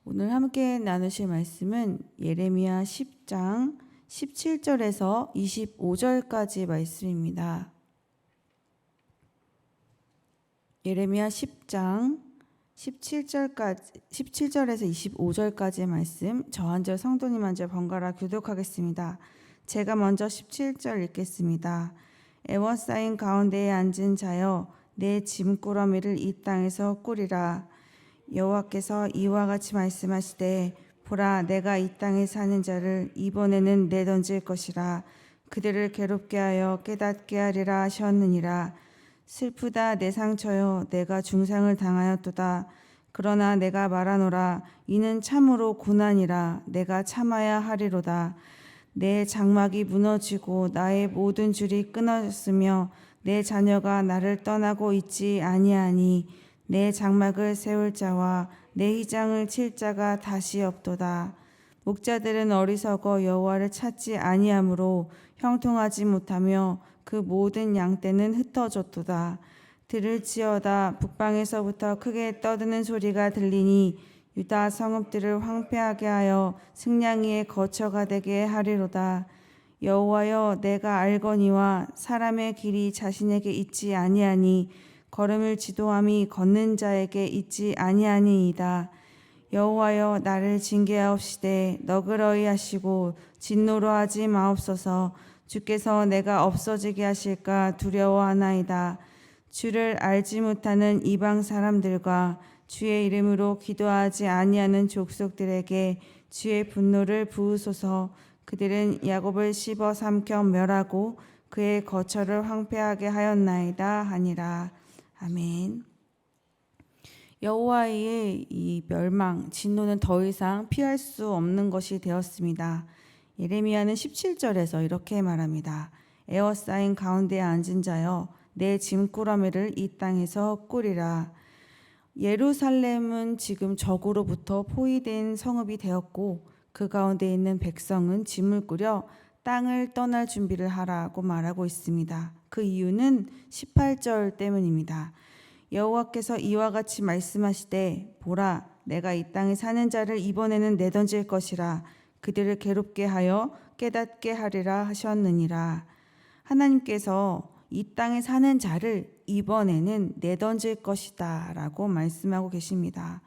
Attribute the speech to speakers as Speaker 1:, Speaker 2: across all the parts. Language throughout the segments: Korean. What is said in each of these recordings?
Speaker 1: 오늘 함께 나누실 말씀은 예레미야 10장 17절에서 25절까지 말씀입니다. 예레미야 10장 17절에서 25절까지의 말씀, 저 한 절 성도님 한 절 번갈아 교독하겠습니다. 제가 먼저 17절 읽겠습니다. 애워싸인 가운데에 앉은 자여, 내 짐꾸러미를 이 땅에서 꾸리라. 여호와께서 이와 같이 말씀하시되, 보라, 내가 이 땅에 사는 자를 이번에는 내던질 것이라. 그들을 괴롭게 하여 깨닫게 하리라 하셨느니라. 슬프다 내 상처여, 내가 중상을 당하였도다. 그러나 내가 말하노라, 이는 참으로 고난이라. 내가 참아야 하리로다. 내 장막이 무너지고 나의 모든 줄이 끊어졌으며 내 자녀가 나를 떠나고 있지 아니하니 내 장막을 세울 자와 내 휘장을 칠 자가 다시 없도다. 목자들은 어리석어 여호와를 찾지 아니하므로 형통하지 못하며 그 모든 양떼는 흩어졌도다. 들을지어다. 북방에서부터 크게 떠드는 소리가 들리니 유다 성읍들을 황폐하게 하여 승냥이의 거처가 되게 하리로다. 여호와여, 내가 알거니와 사람의 길이 자신에게 있지 아니하니 걸음을 지도함이 걷는 자에게 있지 아니하니이다. 여호와여, 나를 징계하옵시되 너그러이 하시고 진노로 하지 마옵소서. 주께서 내가 없어지게 하실까 두려워하나이다. 주를 알지 못하는 이방 사람들과 주의 이름으로 기도하지 아니하는 족속들에게 주의 분노를 부으소서. 그들은 야곱을 씹어 삼켜 멸하고 그의 거처를 황폐하게 하였나이다 하니라. 아멘. 여호와의 이 멸망, 진노는 더 이상 피할 수 없는 것이 되었습니다. 예레미야는 17절에서 이렇게 말합니다. 에워싸인 가운데에 앉은 자여, 내 짐꾸러미를 이 땅에서 꾸리라. 예루살렘은 지금 적으로부터 포위된 성읍이 되었고 그 가운데 있는 백성은 짐을 꾸려 땅을 떠날 준비를 하라고 말하고 있습니다. 그 이유는 18절 때문입니다. 여호와께서 이와 같이 말씀하시되, 보라, 내가 이 땅에 사는 자를 이번에는 내던질 것이라. 그들을 괴롭게 하여 깨닫게 하리라 하셨느니라. 하나님께서 이 땅에 사는 자를 이번에는 내던질 것이다 라고 말씀하고 계십니다.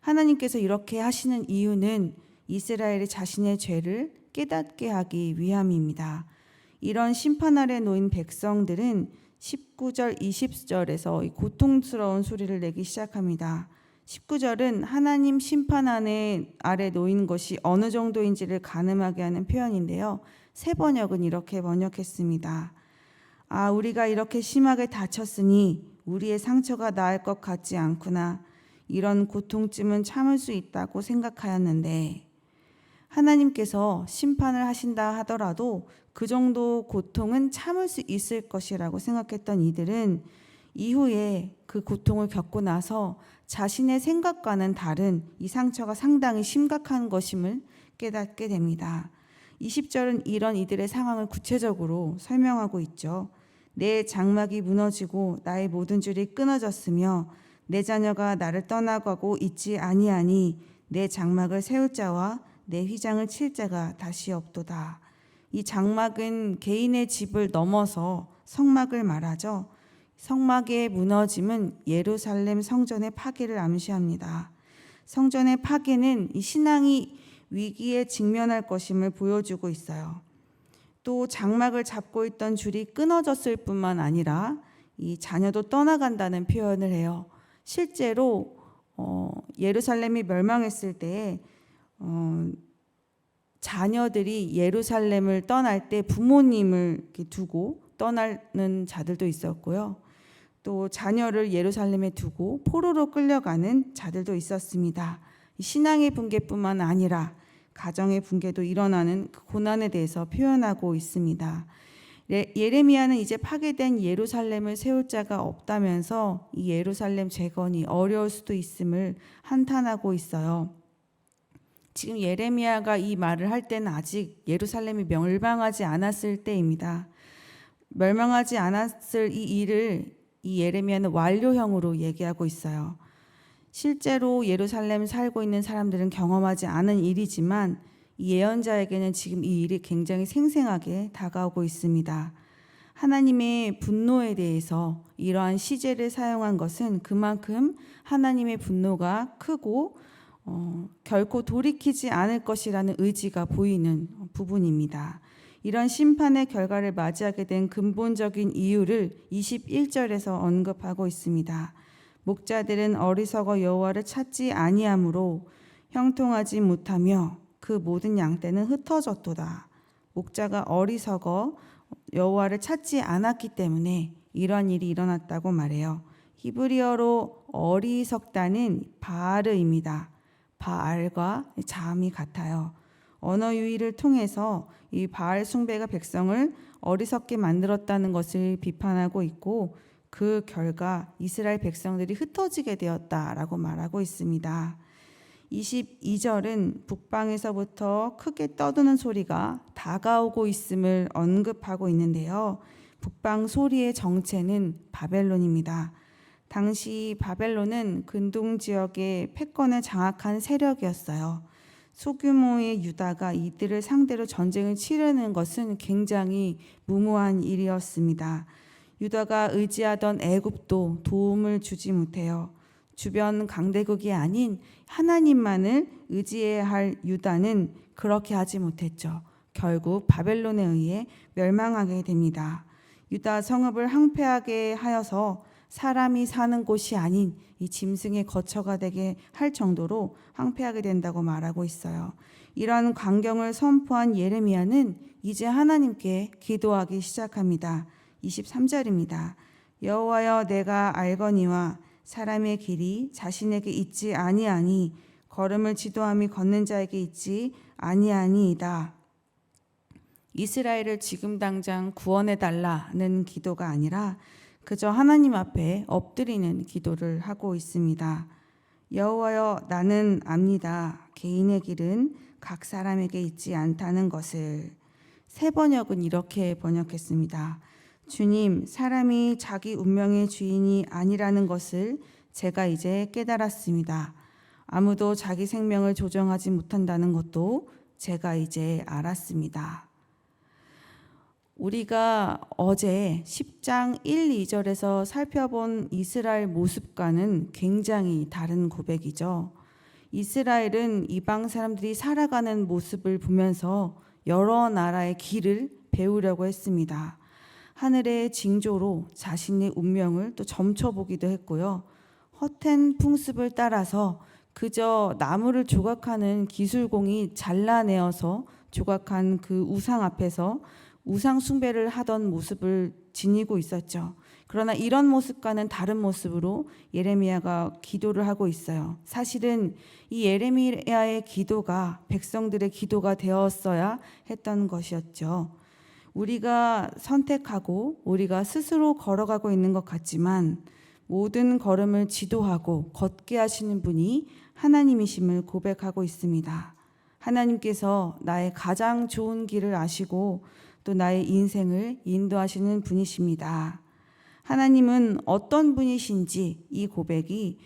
Speaker 1: 하나님께서 이렇게 하시는 이유는 이스라엘이 자신의 죄를 깨닫게 하기 위함입니다. 이런 심판 아래 놓인 백성들은 19절, 20절에서 고통스러운 소리를 내기 시작합니다. 19절은 하나님 심판 아래 놓인 것이 어느 정도인지를 가늠하게 하는 표현인데요. 새 번역은 이렇게 번역했습니다. 아, 우리가 이렇게 심하게 다쳤으니 우리의 상처가 나을 것 같지 않구나. 이런 고통쯤은 참을 수 있다고 생각하였는데, 하나님께서 심판을 하신다 하더라도 그 정도 고통은 참을 수 있을 것이라고 생각했던 이들은 이후에 그 고통을 겪고 나서 자신의 생각과는 다른 이 상처가 상당히 심각한 것임을 깨닫게 됩니다. 20절은 이런 이들의 상황을 구체적으로 설명하고 있죠. 내 장막이 무너지고 나의 모든 줄이 끊어졌으며 내 자녀가 나를 떠나가고 있지 아니하니 내 장막을 세울 자와 내 휘장을 칠 자가 다시 없도다. 이 장막은 개인의 집을 넘어서 성막을 말하죠. 성막의 무너짐은 예루살렘 성전의 파괴를 암시합니다. 성전의 파괴는 이 신앙이 위기에 직면할 것임을 보여주고 있어요. 또 장막을 잡고 있던 줄이 끊어졌을 뿐만 아니라 이 자녀도 떠나간다는 표현을 해요. 실제로 예루살렘이 멸망했을 때에 자녀들이 예루살렘을 떠날 때 부모님을 이렇게 두고 떠나는 자들도 있었고요. 또 자녀를 예루살렘에 두고 포로로 끌려가는 자들도 있었습니다. 신앙의 붕괴뿐만 아니라 가정의 붕괴도 일어나는 그 고난에 대해서 표현하고 있습니다. 예레미야는 이제 파괴된 예루살렘을 세울 자가 없다면서 이 예루살렘 재건이 어려울 수도 있음을 한탄하고 있어요. 지금 예레미야가 이 말을 할 때는 아직 예루살렘이 멸망하지 않았을 때입니다. 멸망하지 않았을 이 일을 이 예레미야는 완료형으로 얘기하고 있어요. 실제로 예루살렘 살고 있는 사람들은 경험하지 않은 일이지만 이 예언자에게는 지금 이 일이 굉장히 생생하게 다가오고 있습니다. 하나님의 분노에 대해서 이러한 시제를 사용한 것은 그만큼 하나님의 분노가 크고 결코 돌이키지 않을 것이라는 의지가 보이는 부분입니다. 이런 심판의 결과를 맞이하게 된 근본적인 이유를 21절에서 언급하고 있습니다. 목자들은 어리석어 여호와를 찾지 아니하므로 형통하지 못하며 그 모든 양떼는 흩어졌도다. 목자가 어리석어 여호와를 찾지 않았기 때문에 이런 일이 일어났다고 말해요. 히브리어로 어리석다는 바알입니다. 바알과 자음이 같아요. 언어 유희를 통해서 이 바알 숭배가 백성을 어리석게 만들었다는 것을 비판하고 있고 그 결과 이스라엘 백성들이 흩어지게 되었다라고 말하고 있습니다. 22절은 북방에서부터 크게 떠드는 소리가 다가오고 있음을 언급하고 있는데요. 북방 소리의 정체는 바벨론입니다. 당시 바벨론은 근동 지역의 패권을 장악한 세력이었어요. 소규모의 유다가 이들을 상대로 전쟁을 치르는 것은 굉장히 무모한 일이었습니다. 유다가 의지하던 애굽도 도움을 주지 못해요. 주변 강대국이 아닌 하나님만을 의지해야 할 유다는 그렇게 하지 못했죠. 결국 바벨론에 의해 멸망하게 됩니다. 유다 성읍을 항폐하게 하여서 사람이 사는 곳이 아닌 이 짐승의 거처가 되게 할 정도로 항폐하게 된다고 말하고 있어요. 이러한 광경을 선포한 예레미야는 이제 하나님께 기도하기 시작합니다. 23절입니다. 여호와여 내가 알거니와 사람의 길이 자신에게 있지 아니하니 걸음을 지도함이 걷는 자에게 있지 아니하니이다. 이스라엘을 지금 당장 구원해 달라는 기도가 아니라 그저 하나님 앞에 엎드리는 기도를 하고 있습니다. 여호와여 나는 압니다. 개인의 길은 각 사람에게 있지 않다는 것을. 새 번역은 이렇게 번역했습니다. 주님, 사람이 자기 운명의 주인이 아니라는 것을 제가 이제 깨달았습니다. 아무도 자기 생명을 조정하지 못한다는 것도 제가 이제 알았습니다. 우리가 어제 10장 1, 2절에서 살펴본 이스라엘 모습과는 굉장히 다른 고백이죠. 이스라엘은 이방 사람들이 살아가는 모습을 보면서 여러 나라의 길을 배우려고 했습니다. 하늘의 징조로 자신의 운명을 또 점쳐보기도 했고요. 헛된 풍습을 따라서 그저 나무를 조각하는 기술공이 잘라내어서 조각한 그 우상 앞에서 우상 숭배를 하던 모습을 지니고 있었죠. 그러나 이런 모습과는 다른 모습으로 예레미야가 기도를 하고 있어요. 사실은 이 예레미야의 기도가 백성들의 기도가 되었어야 했던 것이었죠. 우리가 선택하고 우리가 스스로 걸어가고 있는 것 같지만 모든 걸음을 지도하고 걷게 하시는 분이 하나님이심을 고백하고 있습니다. 하나님께서 나의 가장 좋은 길을 아시고 또 나의 인생을 인도하시는 분이십니다. 하나님은 어떤 분이신지 이 고백이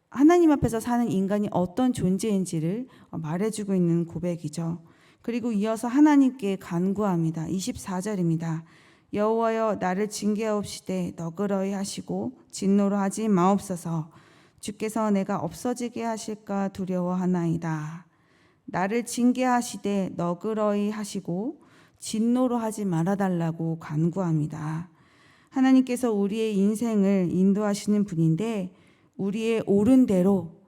Speaker 1: 하나님 앞에서 사는 인간이 어떤 존재인지를 말해주고 있는 고백이죠. 그리고 이어서 하나님께 간구합니다. 24절입니다. 여호와여 나를 징계하옵시되 너그러이 하시고 진노로 하지 마옵소서. 주께서 내가 없어지게 하실까 두려워하나이다. 나를 징계하시되 너그러이 하시고 진노로 하지 말아달라고 간구합니다. 하나님께서 우리의 인생을 인도하시는 분인데 우리의 옳은 대로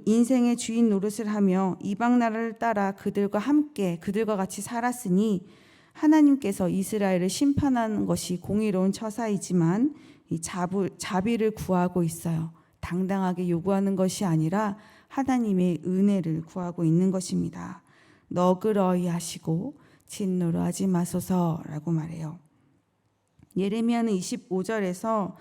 Speaker 1: 인생의 주인 노릇을 하며 이방 나라를 따라 그들과 함께 그들과 같이 살았으니 하나님께서 이스라엘을 심판하는 것이 공의로운 처사이지만 이 자비를 구하고 있어요. 당당하게 요구하는 것이 아니라 하나님의 은혜를 구하고 있는 것입니다. 너그러이 하시고 진노로 하지 마소서라고 말해요. 예레미야는 25절에서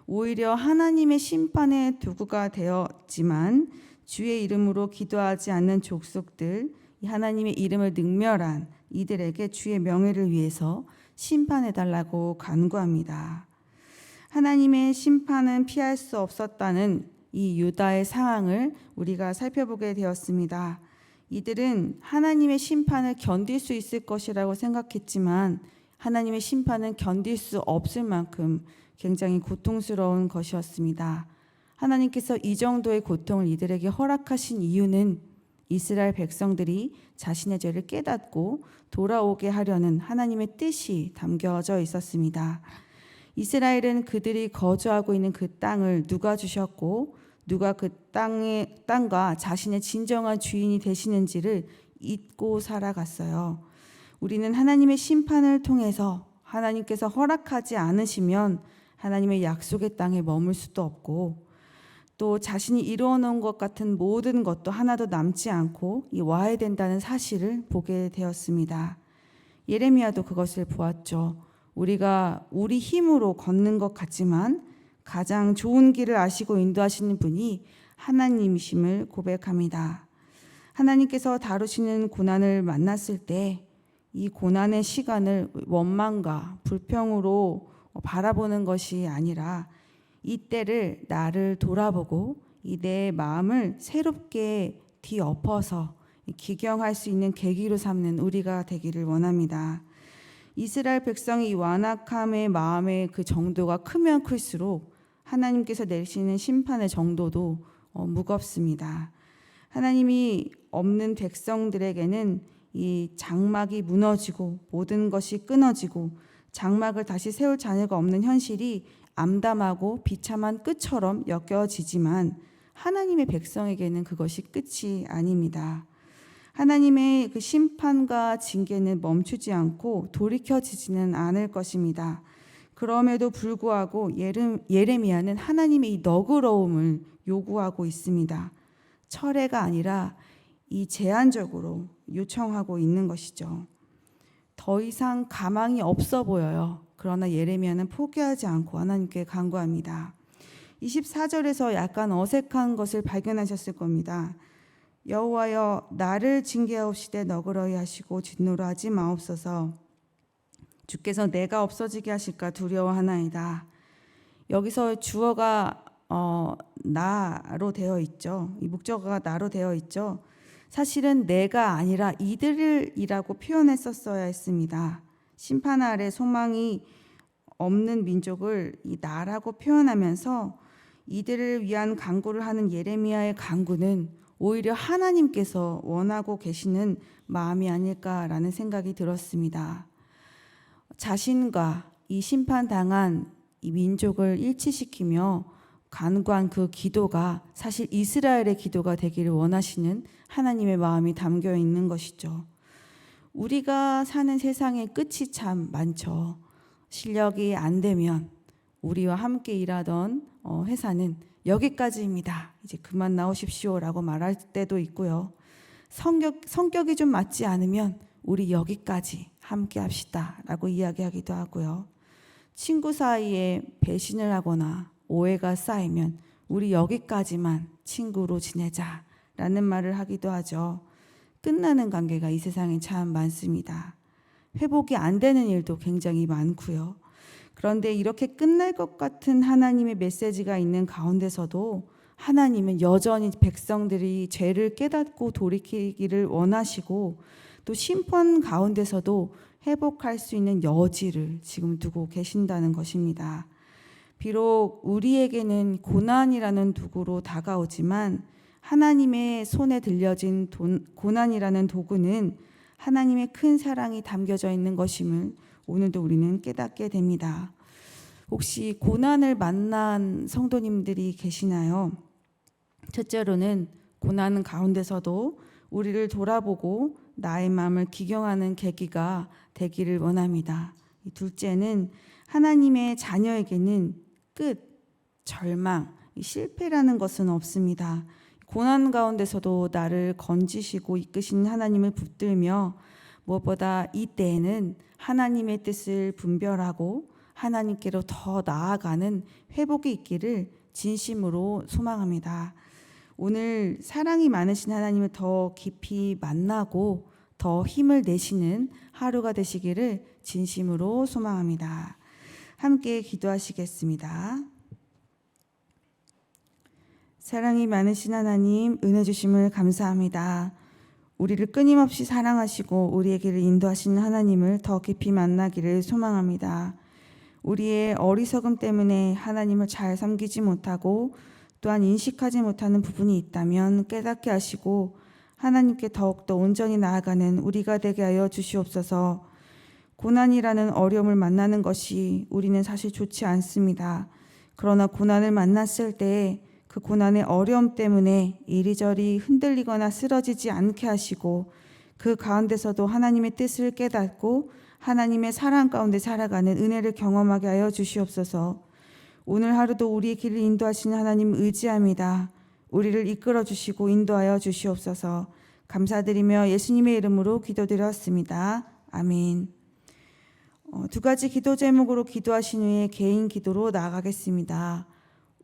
Speaker 1: 오히려 하나님의 심판의 도구가 되었지만 주의 이름으로 기도하지 않는 족속들, 하나님의 이름을 능멸한 이들에게 주의 명예를 위해서 심판해달라고 간구합니다. 하나님의 심판은 피할 수 없었다는 이 유다의 상황을 우리가 살펴보게 되었습니다. 이들은 하나님의 심판을 견딜 수 있을 것이라고 생각했지만 하나님의 심판은 견딜 수 없을 만큼 굉장히 고통스러운 것이었습니다. 하나님께서 이 정도의 고통을 이들에게 허락하신 이유는 이스라엘 백성들이 자신의 죄를 깨닫고 돌아오게 하려는 하나님의 뜻이 담겨져 있었습니다. 이스라엘은 그들이 거주하고 있는 그 땅을 누가 주셨고 누가 그 땅과 자신의 진정한 주인이 되시는지를 잊고 살아갔어요. 우리는 하나님의 심판을 통해서 하나님께서 허락하지 않으시면 하나님의 약속의 땅에 머물 수도 없고 또 자신이 이루어 놓은 것 같은 모든 것도 하나도 남지 않고 와야 된다는 사실을 보게 되었습니다. 예레미야도 그것을 보았죠. 우리가 우리 힘으로 걷는 것 같지만 가장 좋은 길을 아시고 인도하시는 분이 하나님이심을 고백합니다. 하나님께서 다루시는 고난을 만났을 때 이 고난의 시간을 원망과 불평으로 바라보는 것이 아니라 이때를 나를 돌아보고 이 내 마음을 새롭게 뒤엎어서 기경할 수 있는 계기로 삼는 우리가 되기를 원합니다. 이스라엘 백성의 이 완악함의 마음의 그 정도가 크면 클수록 하나님께서 내리시는 심판의 정도도 무겁습니다. 하나님이 없는 백성들에게는 이 장막이 무너지고 모든 것이 끊어지고 장막을 다시 세울 자녀가 없는 현실이 암담하고 비참한 끝처럼 여겨지지만 하나님의 백성에게는 그것이 끝이 아닙니다. 하나님의 그 심판과 징계는 멈추지 않고 돌이켜지지는 않을 것입니다. 그럼에도 불구하고 예레미야는 하나님의 이 너그러움을 요구하고 있습니다. 철회가 아니라 이 제한적으로 요청하고 있는 것이죠. 더 이상 가망이 없어 보여요. 그러나 예레미야는 포기하지 않고 하나님께 간구합니다. 24절에서 약간 어색한 것을 발견하셨을 겁니다. 여호와여 나를 징계하옵시되 너그러이 하시고 진노로 하지 마옵소서. 주께서 내가 없어지게 하실까 두려워하나이다. 여기서 주어가 나로 되어 있죠. 이 목적어가 나로 되어 있죠. 사실은 내가 아니라 이들이라고 표현했었어야 했습니다. 심판 아래 소망이 없는 민족을 이 나라고 표현하면서 이들을 위한 간구를 하는 예레미야의 간구는 오히려 하나님께서 원하고 계시는 마음이 아닐까라는 생각이 들었습니다. 자신과 이 심판당한 이 민족을 일치시키며 간구한 그 기도가 사실 이스라엘의 기도가 되기를 원하시는 하나님의 마음이 담겨 있는 것이죠. 우리가 사는 세상의 끝이 참 많죠. 실력이 안 되면 우리와 함께 일하던 회사는 여기까지입니다. 이제 그만 나오십시오라고 말할 때도 있고요. 성격이 좀 맞지 않으면 우리 여기까지 함께 합시다라고 이야기하기도 하고요. 친구 사이에 배신을 하거나 오해가 쌓이면 우리 여기까지만 친구로 지내자라는 말을 하기도 하죠. 끝나는 관계가 이 세상에 참 많습니다. 회복이 안 되는 일도 굉장히 많고요. 그런데 이렇게 끝날 것 같은 하나님의 메시지가 있는 가운데서도 하나님은 여전히 백성들이 죄를 깨닫고 돌이키기를 원하시고 또 심판 가운데서도 회복할 수 있는 여지를 지금 두고 계신다는 것입니다. 비록 우리에게는 고난이라는 도구로 다가오지만 하나님의 손에 들려진 고난이라는 도구는 하나님의 큰 사랑이 담겨져 있는 것임을 오늘도 우리는 깨닫게 됩니다. 혹시 고난을 만난 성도님들이 계시나요? 첫째로는 고난 가운데서도 우리를 돌아보고 나의 마음을 기경하는 계기가 되기를 원합니다. 둘째는 하나님의 자녀에게는 끝, 절망, 실패라는 것은 없습니다. 고난 가운데서도 나를 건지시고 이끄신 하나님을 붙들며 무엇보다 이때에는 하나님의 뜻을 분별하고 하나님께로 더 나아가는 회복이 있기를 진심으로 소망합니다. 오늘 사랑이 많으신 하나님을 더 깊이 만나고 더 힘을 내시는 하루가 되시기를 진심으로 소망합니다. 함께 기도하시겠습니다. 사랑이 많으신 하나님, 은혜 주심을 감사합니다. 우리를 끊임없이 사랑하시고 우리의 길을 인도하시는 하나님을 더 깊이 만나기를 소망합니다. 우리의 어리석음 때문에 하나님을 잘 섬기지 못하고 또한 인식하지 못하는 부분이 있다면 깨닫게 하시고 하나님께 더욱더 온전히 나아가는 우리가 되게 하여 주시옵소서. 고난이라는 어려움을 만나는 것이 우리는 사실 좋지 않습니다. 그러나 고난을 만났을 때 그 고난의 어려움 때문에 이리저리 흔들리거나 쓰러지지 않게 하시고 그 가운데서도 하나님의 뜻을 깨닫고 하나님의 사랑 가운데 살아가는 은혜를 경험하게 하여 주시옵소서. 오늘 하루도 우리의 길을 인도하시는 하나님 의지합니다. 우리를 이끌어 주시고 인도하여 주시옵소서. 감사드리며 예수님의 이름으로 기도드렸습니다. 아멘. 두 가지 기도 제목으로 기도하신 후에 개인 기도로 나아가겠습니다.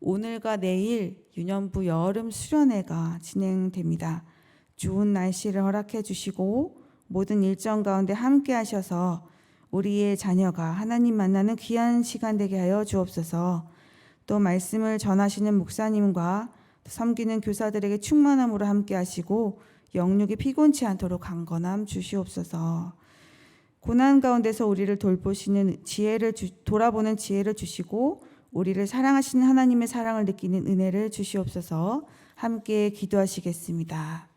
Speaker 1: 오늘과 내일 유년부 여름 수련회가 진행됩니다. 좋은 날씨를 허락해 주시고 모든 일정 가운데 함께 하셔서 우리의 자녀가 하나님 만나는 귀한 시간 되게 하여 주옵소서. 또 말씀을 전하시는 목사님과 섬기는 교사들에게 충만함으로 함께 하시고 영육이 피곤치 않도록 강건함 주시옵소서. 고난 가운데서 우리를 돌보시는 돌아보는 지혜를 주시고 우리를 사랑하시는 하나님의 사랑을 느끼는 은혜를 주시옵소서. 함께 기도하시겠습니다.